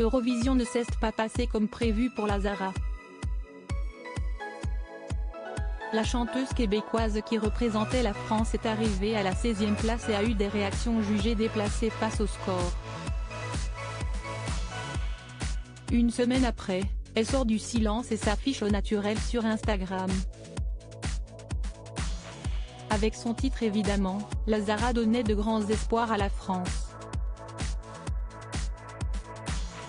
L'Eurovision ne s'est pas passée comme prévu pour la Zara. La chanteuse québécoise qui représentait la France est arrivée à la 16e place et a eu des réactions jugées déplacées face au score. Une semaine après, elle sort du silence et s'affiche au naturel sur Instagram. Avec son titre évidemment, la Zara donnait de grands espoirs à la France.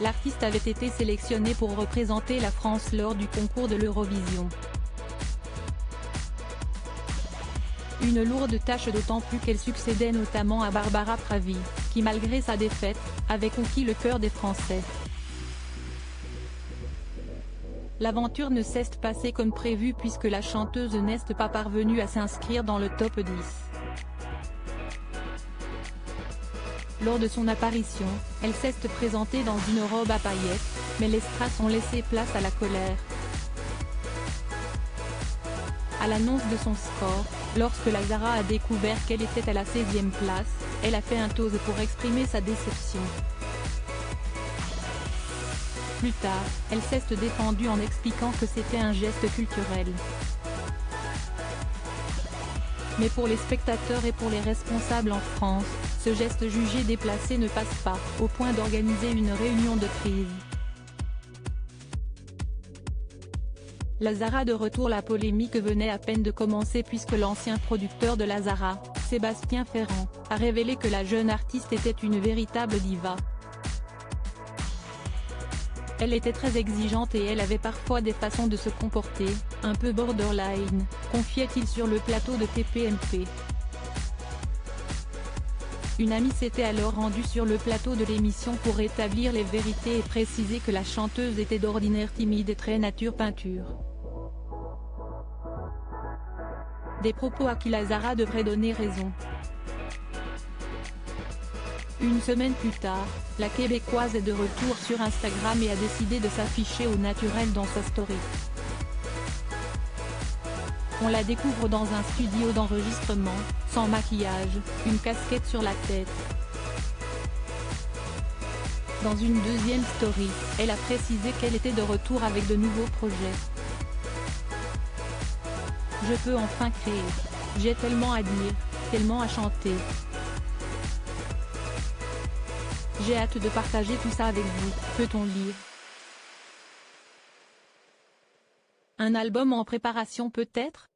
L'artiste avait été sélectionnée pour représenter la France lors du concours de l'Eurovision. Une lourde tâche d'autant plus qu'elle succédait notamment à Barbara Pravi, qui malgré sa défaite, avait conquis le cœur des Français. L'aventure ne s'est passée comme prévu puisque la chanteuse n'est pas parvenue à s'inscrire dans le top 10. Lors de son apparition, elle s'est présentée dans une robe à paillettes, mais les strass ont laissé place à la colère. À l'annonce de son score, lorsque la Zara a découvert qu'elle était à la 16e place, elle a fait un toast pour exprimer sa déception. Plus tard, elle s'est défendue en expliquant que c'était un geste culturel. Mais pour les spectateurs et pour les responsables en France, ce geste jugé déplacé ne passe pas, au point d'organiser une réunion de crise. La Zara de retour. La polémique venait à peine de commencer puisque l'ancien producteur de la Zara, Sébastien Ferrand, a révélé que la jeune artiste était une véritable diva. Elle était très exigeante et elle avait parfois des façons de se comporter, un peu borderline, confiait-il sur le plateau de TPMP. Une amie s'était alors rendue sur le plateau de l'émission pour établir les vérités et préciser que la chanteuse était d'ordinaire timide et très nature peinture. Des propos à qui la Zara devrait donner raison. Une semaine plus tard, la Québécoise est de retour sur Instagram et a décidé de s'afficher au naturel dans sa story. On la découvre dans un studio d'enregistrement, sans maquillage, une casquette sur la tête. Dans une deuxième story, elle a précisé qu'elle était de retour avec de nouveaux projets. Je peux enfin créer. J'ai tellement à dire, tellement à chanter. J'ai hâte de partager tout ça avec vous, peut-on lire. Un album en préparation peut-être ?